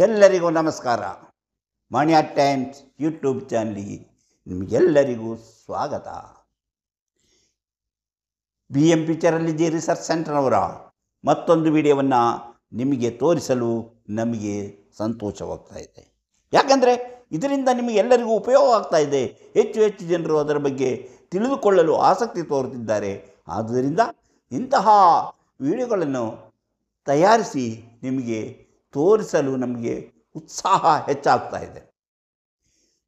ಎಲ್ಲರಿಗೂ ನಮಸ್ಕಾರ. ಮಾಣಿಯ times YouTube ಚಾನಲ್ಗೆ ನಿಮಗೆಲ್ಲರಿಗೂ ಸ್ವಾಗತ. BM ಪಿಕ್ಚರಲ್ಲಿಜಿ ರಿಸರ್ಚ್ ಸೆಂಟರ್ನವರ ಮತ್ತೊಂದು ವಿಡಿಯೋವನ್ನು ನಿಮಗೆ ತೋರಿಸಲು ನಮಗೆ ಸಂತೋಷವಾಗ್ತಾ ಇದೆ. ಯಾಕಂದರೆ ಇದರಿಂದ ನಿಮಗೆಲ್ಲರಿಗೂ ಉಪಯೋಗ ಆಗ್ತಾ ಇದೆ. ಹೆಚ್ಚು ಹೆಚ್ಚು ಜನರು ಅದರ ಬಗ್ಗೆ ತಿಳಿದುಕೊಳ್ಳಲು ಆಸಕ್ತಿ ತೋರುತ್ತಿದ್ದಾರೆ. ಆದ್ದರಿಂದ ಇಂತಹ ವಿಡಿಯೋಗಳನ್ನು ತಯಾರಿಸಿ ನಿಮಗೆ ತೋರಿಸಲು ನಮಗೆ ಉತ್ಸಾಹ ಹೆಚ್ಚಾಗ್ತಾ ಇದೆ.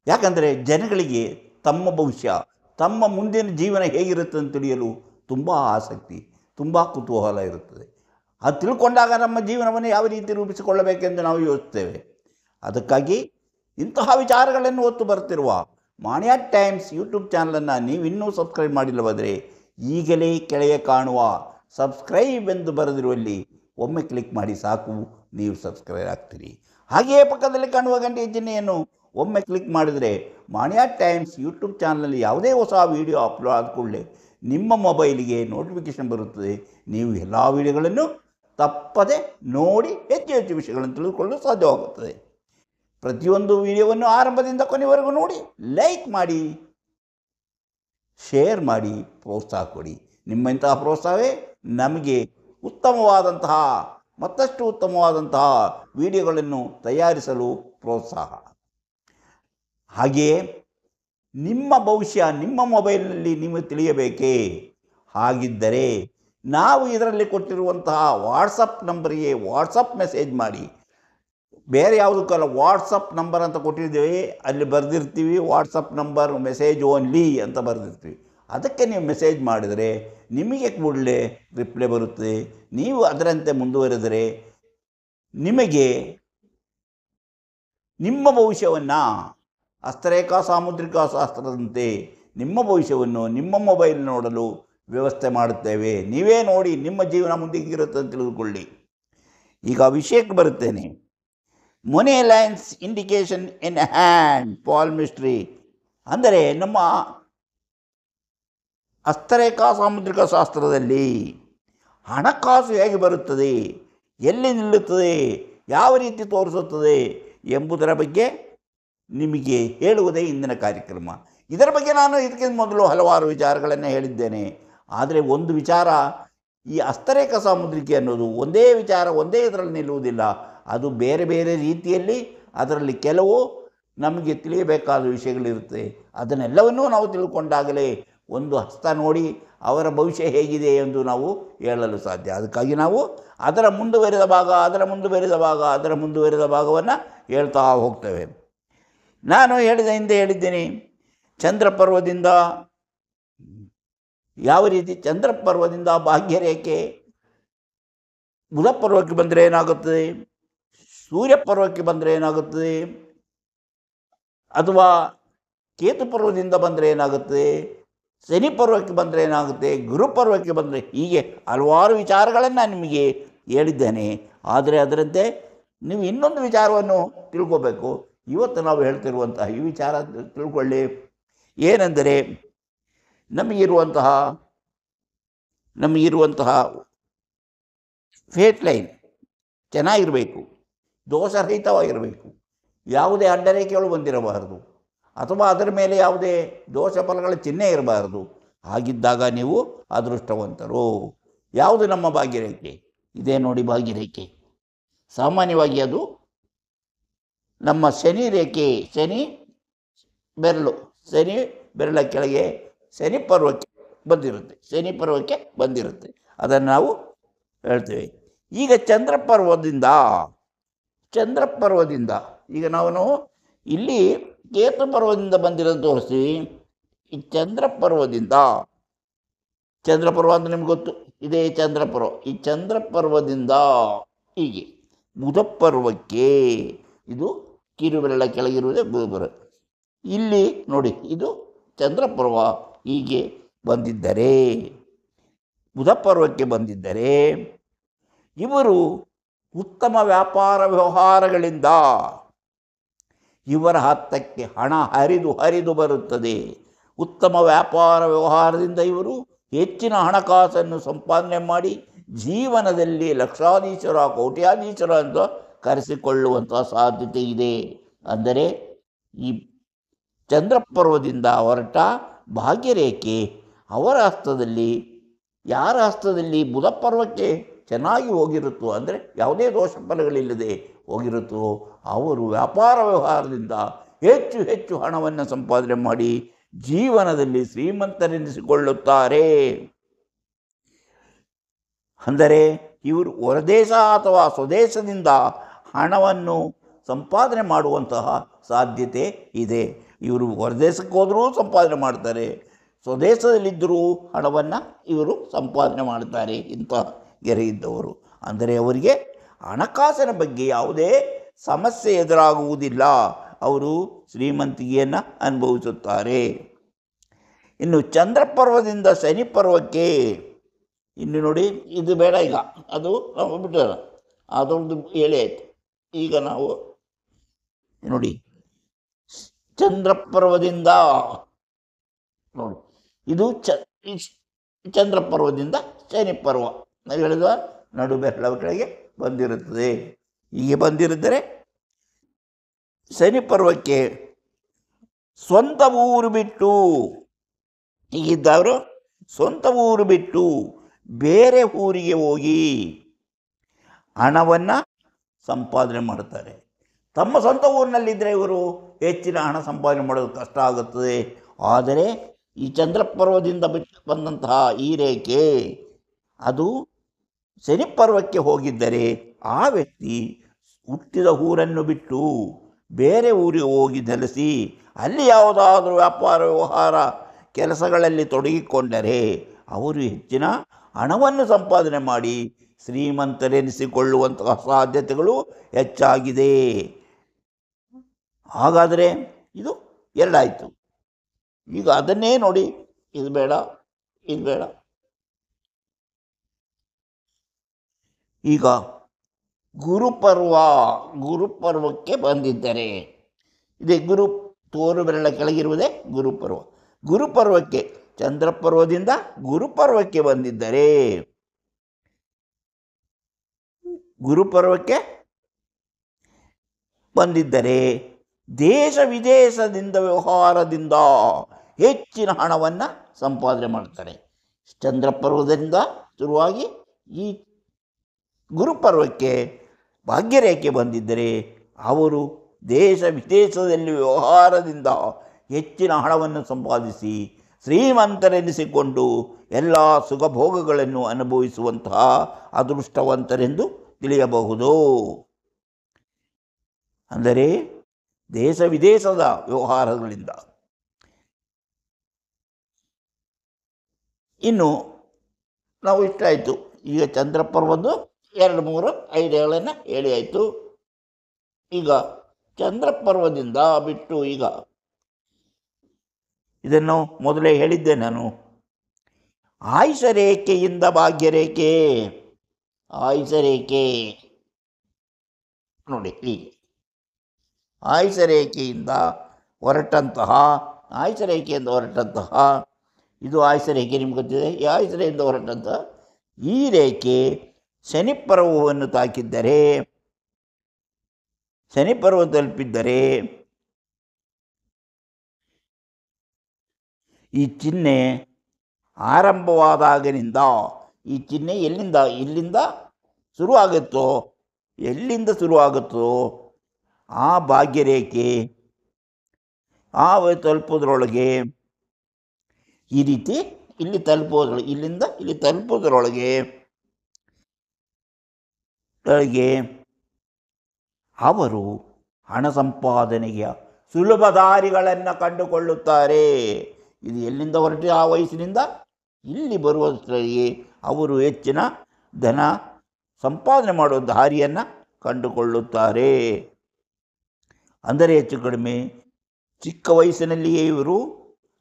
ಯಾಕಂದರೆ ಜನಗಳಿಗೆ ತಮ್ಮ ಭವಿಷ್ಯ, ತಮ್ಮ ಮುಂದಿನ ಜೀವನ ಹೇಗಿರುತ್ತೆ ಅಂತ ತಿಳಿಯಲು ತುಂಬ ಆಸಕ್ತಿ, ತುಂಬ ಕುತೂಹಲ ಇರುತ್ತದೆ. ಅದು ತಿಳ್ಕೊಂಡಾಗ ನಮ್ಮ ಜೀವನವನ್ನು ಯಾವ ರೀತಿ ರೂಪಿಸಿಕೊಳ್ಳಬೇಕೆಂದು ನಾವು ಯೋಚಿಸ್ತೇವೆ. ಅದಕ್ಕಾಗಿ ಇಂತಹ ವಿಚಾರಗಳನ್ನು ಹೊತ್ತು ಬರುತ್ತಿರುವ ಮಾಣಿಯ ಟೈಮ್ಸ್ ಯೂಟ್ಯೂಬ್ ಚಾನಲನ್ನು ನೀವಿನ್ನೂ ಸಬ್ಸ್ಕ್ರೈಬ್ ಮಾಡಿಲ್ಲವಾದರೆ ಈಗಲೇ ಕೆಳಗೆ ಕಾಣುವ ಸಬ್ಸ್ಕ್ರೈಬ್ ಎಂದು ಬರೆದಿರುವಲ್ಲಿ ಒಮ್ಮೆ ಕ್ಲಿಕ್ ಮಾಡಿ ಸಾಕು, ನೀವು ಸಬ್ಸ್ಕ್ರೈಬ್ ಆಗ್ತೀರಿ. ಹಾಗೆಯೇ ಪಕ್ಕದಲ್ಲಿ ಕಾಣುವ ಗಂಟೆ ಚಿಹ್ನೆಯನ್ನು ಒಮ್ಮೆ ಕ್ಲಿಕ್ ಮಾಡಿದರೆ ಮಾಣಿಯ ಟೈಮ್ಸ್ ಯೂಟ್ಯೂಬ್ ಚಾನಲಲ್ಲಿ ಯಾವುದೇ ಹೊಸ ವೀಡಿಯೋ ಅಪ್ಲೋಡ್ ಆದ ಕೂಡಲೇ ನಿಮ್ಮ ಮೊಬೈಲಿಗೆ ನೋಟಿಫಿಕೇಷನ್ ಬರುತ್ತದೆ. ನೀವು ಎಲ್ಲ ವೀಡಿಯೋಗಳನ್ನು ತಪ್ಪದೆ ನೋಡಿ ಹೆಚ್ಚು ಹೆಚ್ಚು ವಿಷಯಗಳನ್ನು ತಿಳಿದುಕೊಳ್ಳಲು ಸಾಧ್ಯವಾಗುತ್ತದೆ. ಪ್ರತಿಯೊಂದು ವಿಡಿಯೋವನ್ನು ಆರಂಭದಿಂದ ಕೊನೆವರೆಗೂ ನೋಡಿ, ಲೈಕ್ ಮಾಡಿ, ಶೇರ್ ಮಾಡಿ, ಪ್ರೋತ್ಸಾಹ ಕೊಡಿ. ನಿಮ್ಮಂತಹ ಪ್ರೋತ್ಸಾಹವೇ ನಮಗೆ ಉತ್ತಮವಾದಂತಹ ಮತ್ತಷ್ಟು ಉತ್ತಮವಾದಂತಹ ವಿಡಿಯೋಗಳನ್ನು ತಯಾರಿಸಲು ಪ್ರೋತ್ಸಾಹ. ಹಾಗೆಯೇ ನಿಮ್ಮ ಭವಿಷ್ಯ ನಿಮ್ಮ ಮೊಬೈಲ್ನಲ್ಲಿ ನೀವು ತಿಳಿಯಬೇಕೇ? ಹಾಗಿದ್ದರೆ ನಾವು ಇದರಲ್ಲಿ ಕೊಟ್ಟಿರುವಂತಹ ವಾಟ್ಸಪ್ ನಂಬರಿಗೆ ವಾಟ್ಸಪ್ ಮೆಸೇಜ್ ಮಾಡಿ. ಬೇರೆ ಯಾವುದಕ್ಕಲ್ಲ, ವಾಟ್ಸಪ್ ನಂಬರ್ ಅಂತ ಕೊಟ್ಟಿದ್ದೇವೆ, ಅಲ್ಲಿ ಬರೆದಿರ್ತೀವಿ ವಾಟ್ಸಪ್ ನಂಬರ್ ಮೆಸೇಜ್ ಓನ್ಲಿ ಅಂತ ಬರೆದಿರ್ತೀವಿ. ಅದಕ್ಕೆ ನೀವು ಮೆಸೇಜ್ ಮಾಡಿದರೆ ನಿಮಗೆ ಕೂಡಲೇ ರಿಪ್ಲೈ ಬರುತ್ತದೆ. ನೀವು ಅದರಂತೆ ಮುಂದುವರೆದರೆ ನಿಮಗೆ ನಿಮ್ಮ ಭವಿಷ್ಯವನ್ನು ಹಸ್ತರೇಖಾ ಸಾಮುದ್ರಿಕ ಶಾಸ್ತ್ರದಂತೆ ನಿಮ್ಮ ಭವಿಷ್ಯವನ್ನು ನಿಮ್ಮ ಮೊಬೈಲ್ ನೋಡಲು ವ್ಯವಸ್ಥೆ ಮಾಡುತ್ತೇವೆ. ನೀವೇ ನೋಡಿ ನಿಮ್ಮ ಜೀವನ ಮುಂದಿಗಿರುತ್ತೆ ಅಂತ ತಿಳಿದುಕೊಳ್ಳಿ. ಈಗ ವಿಷಯಕ್ಕೆ ಬರುತ್ತೇನೆ. Money lines indication in hand palmistry ಅಂದರೆ ನಮ್ಮ ಹಸ್ತರೇಖಾ ಸಾಮುದ್ರಿಕ ಶಾಸ್ತ್ರದಲ್ಲಿ ಹಣಕಾಸು ಹೇಗೆ ಬರುತ್ತದೆ, ಎಲ್ಲಿ ನಿಲ್ಲುತ್ತದೆ, ಯಾವ ರೀತಿ ತೋರಿಸುತ್ತದೆ ಎಂಬುದರ ಬಗ್ಗೆ ನಿಮಗೆ ಹೇಳುವುದೇ ಇಂದಿನ ಕಾರ್ಯಕ್ರಮ. ಇದರ ಬಗ್ಗೆ ನಾನು ಇದಕ್ಕಿಂತ ಮೊದಲು ಹಲವಾರು ವಿಚಾರಗಳನ್ನು ಹೇಳಿದ್ದೇನೆ. ಆದರೆ ಒಂದು ವಿಚಾರ, ಈ ಹಸ್ತರೇಖಾ ಸಾಮುದ್ರಿಕೆ ಅನ್ನೋದು ಒಂದೇ ವಿಚಾರ, ಒಂದೇ ಇದರಲ್ಲಿ ನಿಲ್ಲುವುದಿಲ್ಲ. ಅದು ಬೇರೆ ಬೇರೆ ರೀತಿಯಲ್ಲಿ ಅದರಲ್ಲಿ ಕೆಲವು ನಮಗೆ ತಿಳಿಯಬೇಕಾದ ವಿಷಯಗಳಿರುತ್ತೆ. ಅದನ್ನೆಲ್ಲವನ್ನೂ ನಾವು ತಿಳ್ಕೊಂಡಾಗಲೇ ಒಂದು ಹಸ್ತ ನೋಡಿ ಅವರ ಭವಿಷ್ಯ ಹೇಗಿದೆ ಎಂದು ನಾವು ಹೇಳಲು ಸಾಧ್ಯ. ಅದಕ್ಕಾಗಿ ನಾವು ಅದರ ಮುಂದುವರೆದ ಭಾಗವನ್ನು ಹೇಳ್ತಾ ಹೋಗ್ತೇವೆ. ನಾನು ಹಿಂದೆ ಹೇಳಿದ್ದೇನೆ, ಚಂದ್ರಪರ್ವದಿಂದ ಯಾವ ರೀತಿ ಚಂದ್ರಪರ್ವದಿಂದ ಭಾಗ್ಯರೇಖೆ ಬುಧ ಪರ್ವಕ್ಕೆ ಬಂದರೆ ಏನಾಗುತ್ತದೆ, ಸೂರ್ಯ ಪರ್ವಕ್ಕೆ ಬಂದರೆ ಏನಾಗುತ್ತದೆ, ಅಥವಾ ಕೇತು ಪರ್ವದಿಂದ ಬಂದರೆ ಏನಾಗುತ್ತದೆ, ಶನಿ ಪರ್ವಕ್ಕೆ ಬಂದರೆ ಏನಾಗುತ್ತೆ, ಗುರು ಪರ್ವಕ್ಕೆ ಬಂದರೆ, ಹೀಗೆ ಹಲವಾರು ವಿಚಾರಗಳನ್ನು ನಿಮಗೆ ಹೇಳಿದ್ದೇನೆ. ಆದರೆ ಅದರಂತೆ ನೀವು ಇನ್ನೊಂದು ವಿಚಾರವನ್ನು ತಿಳ್ಕೋಬೇಕು. ಇವತ್ತು ನಾವು ಹೇಳ್ತಿರುವಂತಹ ಈ ವಿಚಾರ ತಿಳ್ಕೊಳ್ಳಿ. ಏನೆಂದರೆ ನಮಗಿರುವಂತಹ ಫೇಟ್ ಲೈನ್ ಚೆನ್ನಾಗಿರಬೇಕು, ದೋಷರಹಿತವಾಗಿರಬೇಕು, ಯಾವುದೇ ಅಡ್ಡರೇಖೆಗಳು ಬಂದಿರಬಾರದು, ಅಥವಾ ಅದರ ಮೇಲೆ ಯಾವುದೇ ದೋಷ ಫಲಗಳ ಚಿಹ್ನೆ ಇರಬಾರದು. ಹಾಗಿದ್ದಾಗ ನೀವು ಅದೃಷ್ಟವಂತರು. ಯಾವುದು ನಮ್ಮ ಭಾಗ್ಯರೇಖೆ? ಇದೇ ನೋಡಿ ಭಾಗ್ಯರೇಖೆ. ಸಾಮಾನ್ಯವಾಗಿ ಅದು ನಮ್ಮ ಶನಿ ರೇಖೆ, ಶನಿ ಬೆರಳ ಕೆಳಗೆ ಶನಿ ಪರ್ವಕ್ಕೆ ಬಂದಿರುತ್ತೆ. ಅದನ್ನು ನಾವು ಹೇಳ್ತೇವೆ. ಈಗ ಚಂದ್ರಪರ್ವದಿಂದ ಈಗ ನಾವು ಇಲ್ಲಿ ಕೇತು ಪರ್ವದಿಂದ ಬಂದಿರೋದು ತೋರಿಸ್ತೀವಿ. ಈ ಚಂದ್ರಪರ್ವ ಅಂತ ನಿಮ್ಗೆ ಗೊತ್ತು, ಇದೇ ಚಂದ್ರಪರ್ವ. ಈ ಚಂದ್ರಪರ್ವದಿಂದ ಹೀಗೆ ಬುಧ ಪರ್ವಕ್ಕೆ, ಇದು ಕಿರುಬೆರಳ ಕೆಳಗಿರುವುದೇ ಬುಧ. ಇಲ್ಲಿ ನೋಡಿ, ಇದು ಚಂದ್ರಪರ್ವ ಹೀಗೆ ಬಂದಿದ್ದರೆ, ಬುಧ ಪರ್ವಕ್ಕೆ ಬಂದಿದ್ದರೆ ಇವರು ಉತ್ತಮ ವ್ಯಾಪಾರ ವ್ಯವಹಾರಗಳಿಂದ ಇವರ ಹತ್ತಕ್ಕೆ ಹಣ ಹರಿದು ಬರುತ್ತದೆ. ಉತ್ತಮ ವ್ಯಾಪಾರ ವ್ಯವಹಾರದಿಂದ ಇವರು ಹೆಚ್ಚಿನ ಹಣಕಾಸನ್ನು ಸಂಪಾದನೆ ಮಾಡಿ ಜೀವನದಲ್ಲಿ ಲಕ್ಷಾಧೀಶರ ಕೋಟ್ಯಾಧೀಶರ ಅಂತ ಕರೆಸಿಕೊಳ್ಳುವಂತಹ ಸಾಧ್ಯತೆ ಇದೆ. ಅಂದರೆ ಈ ಚಂದ್ರಪರ್ವದಿಂದ ಹೊರಟ ಭಾಗ್ಯರೇಖೆ ಅವರ ಹಸ್ತದಲ್ಲಿ, ಯಾರ ಹಸ್ತದಲ್ಲಿ ಬುಧ ಪರ್ವಕ್ಕೆ ಚೆನ್ನಾಗಿ ಹೋಗಿರುತ್ತೋ, ಅಂದರೆ ಯಾವುದೇ ದೋಷ ಫಲಗಳಿಲ್ಲದೆ ಹೋಗಿರುತ್ತೋ, ಅವರು ವ್ಯಾಪಾರ ವ್ಯವಹಾರದಿಂದ ಹೆಚ್ಚು ಹೆಚ್ಚು ಹಣವನ್ನು ಸಂಪಾದನೆ ಮಾಡಿ ಜೀವನದಲ್ಲಿ ಶ್ರೀಮಂತರೆನಿಸಿಕೊಳ್ಳುತ್ತಾರೆ. ಅಂದರೆ ಇವರು ಹೊರದೇಶ ಅಥವಾ ಸ್ವದೇಶದಿಂದ ಹಣವನ್ನು ಸಂಪಾದನೆ ಮಾಡುವಂತಹ ಸಾಧ್ಯತೆ ಇದೆ. ಇವರು ಹೊರದೇಶಕ್ಕೆ ಹೋದರೂ ಸಂಪಾದನೆ ಮಾಡ್ತಾರೆ, ಸ್ವದೇಶದಲ್ಲಿದ್ದರೂ ಹಣವನ್ನು ಇವರು ಸಂಪಾದನೆ ಮಾಡ್ತಾರೆ. ಇಂಥ ಗೆರೆ ಇದ್ದವರು ಅಂದರೆ ಅವರಿಗೆ ಹಣಕಾಸಿನ ಬಗ್ಗೆ ಯಾವುದೇ ಸಮಸ್ಯೆ ಎದುರಾಗುವುದಿಲ್ಲ, ಅವರು ಶ್ರೀಮಂತಿಕೆಯನ್ನು ಅನುಭವಿಸುತ್ತಾರೆ. ಇನ್ನು ಚಂದ್ರಪರ್ವದಿಂದ ಶನಿ ಪರ್ವಕ್ಕೆ, ಇನ್ನು ನೋಡಿ ಇದು ಬೇಡ, ಈಗ ಅದು ನಾವು ಬಿಟ್ಟೋಣ, ಅದೊಂದು ಹೇಳಿ ಆಯಿತು. ಈಗ ನಾವು ನೋಡಿ ಚಂದ್ರಪರ್ವದಿಂದ ನೋಡಿ, ಇದು ಚಂದ್ರಪರ್ವದಿಂದ ಶನಿ ಪರ್ವ ನಾವು ಹೇಳಿದ ನಡು ಬೆರಳ ಕೆಳಗೆ ಬಂದಿರುತ್ತದೆ. ಹೀಗೆ ಬಂದಿರಿದ್ದರೆ ಶನಿ ಪರ್ವಕ್ಕೆ ಸ್ವಂತ ಊರು ಬಿಟ್ಟು, ಹೀಗಿದ್ದವರು ಸ್ವಂತ ಊರು ಬಿಟ್ಟು ಬೇರೆ ಊರಿಗೆ ಹೋಗಿ ಹಣವನ್ನು ಸಂಪಾದನೆ ಮಾಡುತ್ತಾರೆ. ತಮ್ಮ ಸ್ವಂತ ಊರಿನಲ್ಲಿದ್ದರೆ ಇವರು ಹೆಚ್ಚಿನ ಹಣ ಸಂಪಾದನೆ ಮಾಡೋದು ಕಷ್ಟ ಆಗುತ್ತದೆ. ಆದರೆ ಈ ಚಂದ್ರಪರ್ವದಿಂದ ಬಿಟ್ಟು ಬಂದಂತಹ ಈ ರೇಖೆ ಅದು ಶನಿ ಪರ್ವಕ್ಕೆ ಹೋಗಿದ್ದರೆ ಆ ವ್ಯಕ್ತಿ ಹುಟ್ಟಿದ ಊರನ್ನು ಬಿಟ್ಟು ಬೇರೆ ಊರಿಗೆ ಹೋಗಿ ನೆಲೆಸಿ ಅಲ್ಲಿ ಯಾವುದಾದರೂ ವ್ಯಾಪಾರ ವ್ಯವಹಾರ ಕೆಲಸಗಳಲ್ಲಿ ತೊಡಗಿಕೊಂಡರೆ ಅವರು ಹೆಚ್ಚಿನ ಹಣವನ್ನು ಸಂಪಾದನೆ ಮಾಡಿ ಶ್ರೀಮಂತರೆನಿಸಿಕೊಳ್ಳುವಂತಹ ಸಾಧ್ಯತೆಗಳು ಹೆಚ್ಚಾಗಿದೆ. ಹಾಗಾದರೆ ಇದು ಎರಡಾಯಿತು. ಈಗ ಅದನ್ನೇ ನೋಡಿ, ಇದು ಬೇಡ, ಇದು ಬೇಡ. ಈಗ ಗುರುಪರ್ವಕ್ಕೆ ಬಂದಿದ್ದರೆ, ಇದೇ ಗುರು ತೋರು ಬೆರಳ ಕೆಳಗಿರುವುದೇ ಗುರುಪರ್ವ. ಗುರುಪರ್ವಕ್ಕೆ ಚಂದ್ರಪರ್ವದಿಂದ ಗುರುಪರ್ವಕ್ಕೆ ಬಂದಿದ್ದರೆ, ಗುರುಪರ್ವಕ್ಕೆ ಬಂದಿದ್ದರೆ ದೇಶ ವಿದೇಶದಿಂದ ವ್ಯವಹಾರದಿಂದ ಹೆಚ್ಚಿನ ಹಣವನ್ನು ಸಂಪಾದನೆ ಮಾಡ್ತಾರೆ. ಚಂದ್ರಪರ್ವದಿಂದ ಶುರುವಾಗಿ ಈ ಗುರುಪರ್ವಕ್ಕೆ ಭಾಗ್ಯರೇಖೆ ಬಂದಿದ್ದರೆ ಅವರು ದೇಶ ವಿದೇಶದಲ್ಲಿ ವ್ಯವಹಾರದಿಂದ ಹೆಚ್ಚಿನ ಹಣವನ್ನು ಸಂಪಾದಿಸಿ ಶ್ರೀಮಂತರೆನಿಸಿಕೊಂಡು ಎಲ್ಲ ಸುಖಭೋಗಗಳನ್ನು ಅನುಭವಿಸುವಂತಹ ಅದೃಷ್ಟವಂತರೆಂದು ತಿಳಿಯಬಹುದು. ಅಂದರೆ ದೇಶ ವಿದೇಶದ ವ್ಯವಹಾರಗಳಿಂದ. ಇನ್ನು ನಾವು ಇಷ್ಟಾಯಿತು. ಈಗ ಚಂದ್ರಪರ್ವದ್ದು 2, 3, 5 ಹೇಳಿ ಆಯಿತು. ಈಗ ಚಂದ್ರಪರ್ವದಿಂದ ಬಿಟ್ಟು ಈಗ ಇದನ್ನು ಮೊದಲೇ ಹೇಳಿದ್ದೆ ನಾನು, ಆಯುಷ ರೇಖೆಯಿಂದ ಭಾಗ್ಯರೇಖೆ. ಆಯುಷ ರೇಖೆ ನೋಡಿ, ಹೀಗೆ ಆಯುಷ ರೇಖೆಯಿಂದ ಹೊರಟಂತಹ ಇದು ಆಯುಷ ರೇಖೆ ನಿಮ್ಗೆ ಗೊತ್ತಿದೆ. ಈ ಆಯುಷ ರೇಖೆಯಿಂದ ಹೊರಟಂತಹ ಈ ರೇಖೆ ಶನಿ ಪರ್ವವನ್ನು ತಾಕಿದ್ದರೆ, ಶನಿ ಪರ್ವ ತಲುಪಿದ್ದರೆ ಈ ಚಿಹ್ನೆ ಆರಂಭವಾದಾಗಿನಿಂದ, ಈ ಚಿಹ್ನೆ ಇಲ್ಲಿಂದ ಶುರುವಾಗುತ್ತೋ ಆ ಭಾಗ್ಯರೇಖೆ ತಲುಪೋದ್ರೊಳಗೆ ಈ ರೀತಿ ಇಲ್ಲಿಂದ ಇಲ್ಲಿ ತಲುಪೋದ್ರೊಳಗೆ ಅವರು ಹಣ ಸಂಪಾದನೆಯ ಸುಲಭ ದಾರಿಗಳನ್ನು ಕಂಡುಕೊಳ್ಳುತ್ತಾರೆ. ಇದು ಎಲ್ಲಿಂದ ಹೊರಟಿ ಆ ವಯಸ್ಸಿನಿಂದ ಇಲ್ಲಿ ಬರುವಷ್ಟರಲ್ಲಿ ಅವರು ಹೆಚ್ಚಿನ ಧನ ಸಂಪಾದನೆ ಮಾಡುವ ದಾರಿಯನ್ನು ಕಂಡುಕೊಳ್ಳುತ್ತಾರೆ. ಅಂದರೆ ಹೆಚ್ಚು ಕಡಿಮೆ ಚಿಕ್ಕ ವಯಸ್ಸಿನಲ್ಲಿಯೇ ಇವರು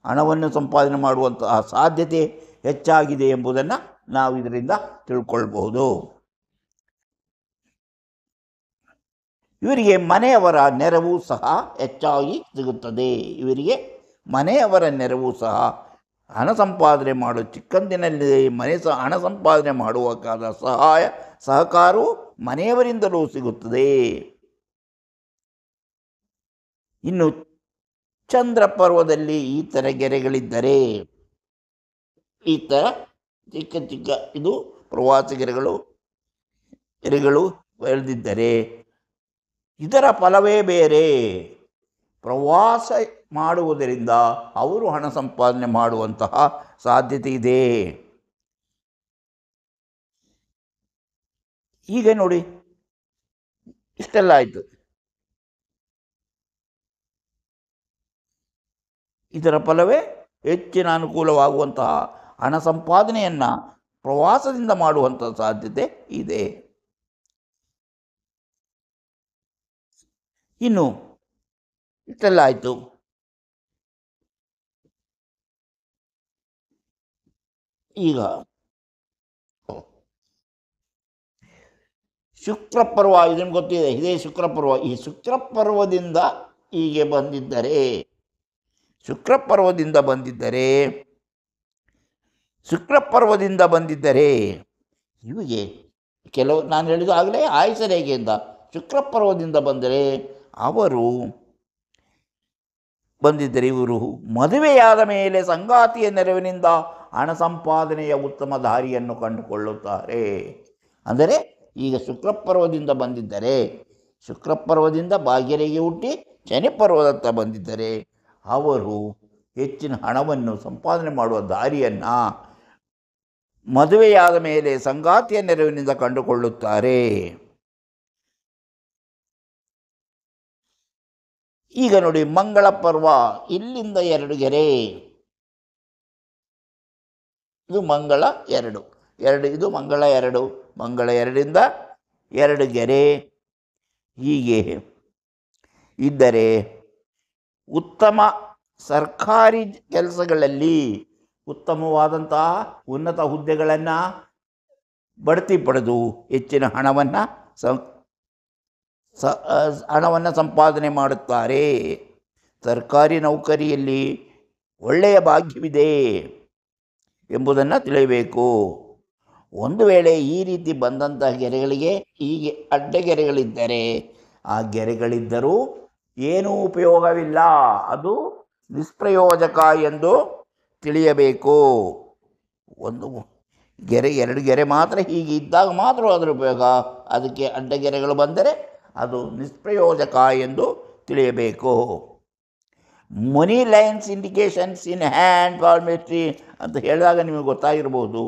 ಹಣವನ್ನು ಸಂಪಾದನೆ ಮಾಡುವಂತಹ ಸಾಧ್ಯತೆ ಹೆಚ್ಚಾಗಿದೆ ಎಂಬುದನ್ನು ನಾವು ಇದರಿಂದ ತಿಳ್ಕೊಳ್ಬಹುದು. ಇವರಿಗೆ ಮನೆಯವರ ನೆರವು ಸಹ ಹೆಚ್ಚಾಗಿ ಸಿಗುತ್ತದೆ. ಇವರಿಗೆ ಮನೆಯವರ ನೆರವು ಸಹ ಹಣ ಸಂಪಾದನೆ ಮಾಡು ಚಿಕ್ಕಂದಿನಲ್ಲಿ ಹಣ ಸಂಪಾದನೆ ಮಾಡುವಕ್ಕಾದ ಸಹಕಾರವು ಮನೆಯವರಿಂದಲೂ ಸಿಗುತ್ತದೆ. ಇನ್ನು ಚಂದ್ರ ಪರ್ವದಲ್ಲಿ ಈ ಥರ ಗೆರೆಗಳಿದ್ದರೆ, ಈ ಥರ ಚಿಕ್ಕ ಚಿಕ್ಕ ಇದು ಪ್ರವಾಸಿ ಗೆರೆಗಳು ಬೆಳೆದಿದ್ದರೆ ಇದರ ಫಲವೇ ಬೇರೆ. ಪ್ರವಾಸ ಮಾಡುವುದರಿಂದ ಅವರು ಹಣ ಸಂಪಾದನೆ ಮಾಡುವಂತಹ ಸಾಧ್ಯತೆ ಇದೆ. ಈಗ ನೋಡಿ, ಇಷ್ಟೆಲ್ಲ ಆಯಿತು. ಇದರ ಫಲವೇ ಹೆಚ್ಚಿನ ಅನುಕೂಲವಾಗುವಂತಹ ಹಣ ಸಂಪಾದನೆಯನ್ನು ಪ್ರವಾಸದಿಂದ ಮಾಡುವಂಥ ಸಾಧ್ಯತೆ ಇದೆ. ಇನ್ನು ಇಷ್ಟೆಲ್ಲ ಆಯಿತು. ಈಗ ಶುಕ್ರಪರ್ವ, ಇದನ್ನು ಗೊತ್ತಿದೆ, ಇದೇ ಶುಕ್ರಪರ್ವ. ಈ ಶುಕ್ರಪರ್ವದಿಂದ ಹೀಗೆ ಬಂದಿದ್ದರೆ, ಶುಕ್ರಪರ್ವದಿಂದ ಬಂದಿದ್ದರೆ ಇವಿಗೆ ಕೆಲವು ನಾನು ಹೇಳಿದ್ದು ಆಗಲೇ ಆಯುಷ ರೇಖೆಯಿಂದ ಶುಕ್ರಪರ್ವದಿಂದ ಬಂದಿದ್ದರೆ ಇವರು ಮದುವೆಯಾದ ಮೇಲೆ ಸಂಗಾತಿಯ ನೆರವಿನಿಂದ ಹಣ ಸಂಪಾದನೆಯ ಉತ್ತಮ ದಾರಿಯನ್ನು ಕಂಡುಕೊಳ್ಳುತ್ತಾರೆ. ಅಂದರೆ ಈಗ ಶುಕ್ರಪರ್ವದಿಂದ ಬಂದಿದ್ದರೆ, ಶುಕ್ರಪರ್ವದಿಂದ ಭಾಗ್ಯರೇಖೆ ಹುಟ್ಟಿ ಶನಿಪರ್ವದತ್ತ ಬಂದಿದ್ದರೆ ಅವರು ಹೆಚ್ಚಿನ ಹಣವನ್ನು ಸಂಪಾದನೆ ಮಾಡುವ ದಾರಿಯನ್ನು ಮದುವೆಯಾದ ಮೇಲೆ ಸಂಗಾತಿಯ ನೆರವಿನಿಂದ ಕಂಡುಕೊಳ್ಳುತ್ತಾರೆ. ಈಗ ನೋಡಿ, ಮಂಗಳ ಪರ್ವ ಇಲ್ಲಿಂದ 2 ಗೆರೆ, ಇದು ಮಂಗಳ 2, ಇದು ಮಂಗಳ 2, ಮಂಗಳ 2ರಿಂದ 2 ಗೆರೆ ಹೀಗೆ ಇದ್ದರೆ ಉತ್ತಮ ಸರ್ಕಾರಿ ಕೆಲಸಗಳಲ್ಲಿ ಉತ್ತಮವಾದಂತಹ ಉನ್ನತ ಹುದ್ದೆಗಳನ್ನು ಬಡ್ತಿ ಪಡೆದು ಹೆಚ್ಚಿನ ಹಣವನ್ನು ಸಂಪಾದನೆ ಮಾಡುತ್ತಾರೆ. ಸರ್ಕಾರಿ ನೌಕರಿಯಲ್ಲಿ ಒಳ್ಳೆಯ ಭಾಗ್ಯವಿದೆ ಎಂಬುದನ್ನು ತಿಳಿಯಬೇಕು. ಒಂದು ವೇಳೆ ಈ ರೀತಿ ಬಂದಂತಹ ಗೆರೆಗಳಿಗೆ ಹೀಗೆ ಅಡ್ಡಗೆರೆಗಳಿದ್ದರೆ, ಆ ಗೆರೆಗಳಿದ್ದರೂ ಏನೂ ಉಪಯೋಗವಿಲ್ಲ, ಅದು ನಿಷ್ಪ್ರಯೋಜಕ ಎಂದು ತಿಳಿಯಬೇಕು. ಒಂದು ಗೆರೆ 2 ಗೆರೆ ಮಾತ್ರ ಹೀಗೆ ಇದ್ದಾಗ ಮಾತ್ರ ಅದರ ಉಪಯೋಗ, ಅದಕ್ಕೆ ಅಡ್ಡಗೆರೆಗಳು ಬಂದರೆ ಅದು ನಿಷ್ಪ್ರಯೋಜಕ ಎಂದು ತಿಳಿಯಬೇಕು. ಮನಿ ಲೈನ್ಸ್ ಇಂಡಿಕೇಶನ್ಸ್ ಇನ್ ಹ್ಯಾಂಡ್ ಫಾರ್ಮೆಟ್ರಿ ಅಂತ ಹೇಳಿದಾಗ ನಿಮಗೆ ಗೊತ್ತಾಗಿರ್ಬೋದು.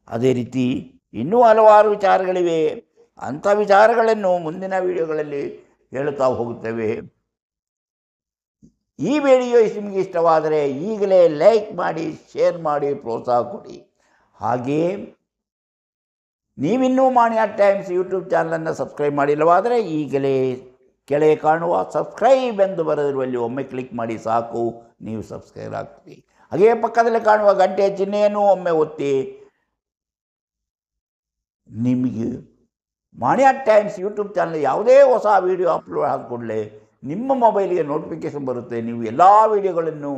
ಅದೇ ರೀತಿ ಇನ್ನೂ ಹಲವಾರು ವಿಚಾರಗಳಿವೆ. ಅಂಥ ವಿಚಾರಗಳನ್ನು ಮುಂದಿನ ವಿಡಿಯೋಗಳಲ್ಲಿ ಹೇಳುತ್ತಾ ಹೋಗುತ್ತೇವೆ. ಈ ವಿಡಿಯೋ ನಿಮಗೆ ಇಷ್ಟವಾದರೆ ಈಗಲೇ ಲೈಕ್ ಮಾಡಿ, ಶೇರ್ ಮಾಡಿ, ಪ್ರೋತ್ಸಾಹ ಕೊಡಿ. ಹಾಗೆಯೇ ನೀವಿನ್ನೂ ಮಾಣಿಯಾ ಟೈಮ್ಸ್ ಯೂಟ್ಯೂಬ್ ಚಾನಲನ್ನು ಸಬ್ಸ್ಕ್ರೈಬ್ ಮಾಡಿಲ್ಲವಾದರೆ ಈಗಲೇ ಕೆಳಗೆ ಕಾಣುವ ಸಬ್ಸ್ಕ್ರೈಬ್ ಎಂದು ಬರೆದಿರುವಲ್ಲಿ ಒಮ್ಮೆ ಕ್ಲಿಕ್ ಮಾಡಿ ಸಾಕು, ನೀವು ಸಬ್ಸ್ಕ್ರೈಬ್ ಆಗ್ತೀವಿ. ಹಾಗೆಯೇ ಪಕ್ಕದಲ್ಲಿ ಕಾಣುವ ಗಂಟೆಯ ಚಿಹ್ನೆಯನ್ನು ಒಮ್ಮೆ ಒತ್ತಿ. ನಿಮಗೆ ಮಾಣಿಯಾ ಟೈಮ್ಸ್ ಯೂಟ್ಯೂಬ್ ಚಾನಲ್ ಯಾವುದೇ ಹೊಸ ವಿಡಿಯೋ ಅಪ್ಲೋಡ್ ಆದ ಕೂಡಲೇ ನಿಮ್ಮ ಮೊಬೈಲಿಗೆ ನೋಟಿಫಿಕೇಷನ್ ಬರುತ್ತೆ. ನೀವು ಎಲ್ಲ ವಿಡಿಯೋಗಳನ್ನು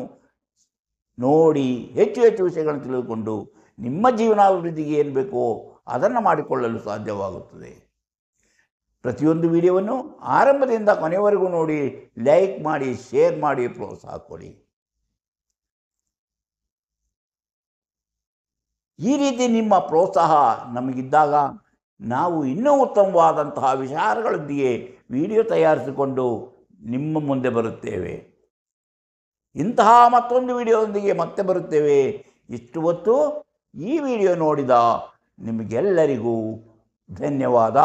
ನೋಡಿ ಹೆಚ್ಚು ವಿಷಯಗಳನ್ನು ತಿಳಿದುಕೊಂಡು ನಿಮ್ಮ ಜೀವನಾಭಿವೃದ್ಧಿಗೆ ಏನು ಬೇಕೋ ಅದನ್ನು ಮಾಡಿಕೊಳ್ಳಲು ಸಾಧ್ಯವಾಗುತ್ತದೆ. ಪ್ರತಿಯೊಂದು ವಿಡಿಯೋವನ್ನು ಆರಂಭದಿಂದ ಕೊನೆಯವರೆಗೂ ನೋಡಿ, ಲೈಕ್ ಮಾಡಿ, ಶೇರ್ ಮಾಡಿ, ಪ್ರೋತ್ಸಾಹ ಕೊಡಿ. ಈ ರೀತಿ ನಿಮ್ಮ ಪ್ರೋತ್ಸಾಹ ನಮಗಿದ್ದಾಗ ನಾವು ಇನ್ನೂ ಉತ್ತಮವಾದಂತಹ ವಿಚಾರಗಳೊಂದಿಗೆ ವಿಡಿಯೋ ತಯಾರಿಸಿಕೊಂಡು ನಿಮ್ಮ ಮುಂದೆ ಬರುತ್ತೇವೆ. ಇಂತಹ ಮತ್ತೊಂದು ವಿಡಿಯೋದೊಂದಿಗೆ ಮತ್ತೆ ಬರುತ್ತೇವೆ. ಇಷ್ಟು ಹೊತ್ತು ಈ ವಿಡಿಯೋ ನೋಡಿದ ನಿಮಗೆಲ್ಲರಿಗೂ ಧನ್ಯವಾದ.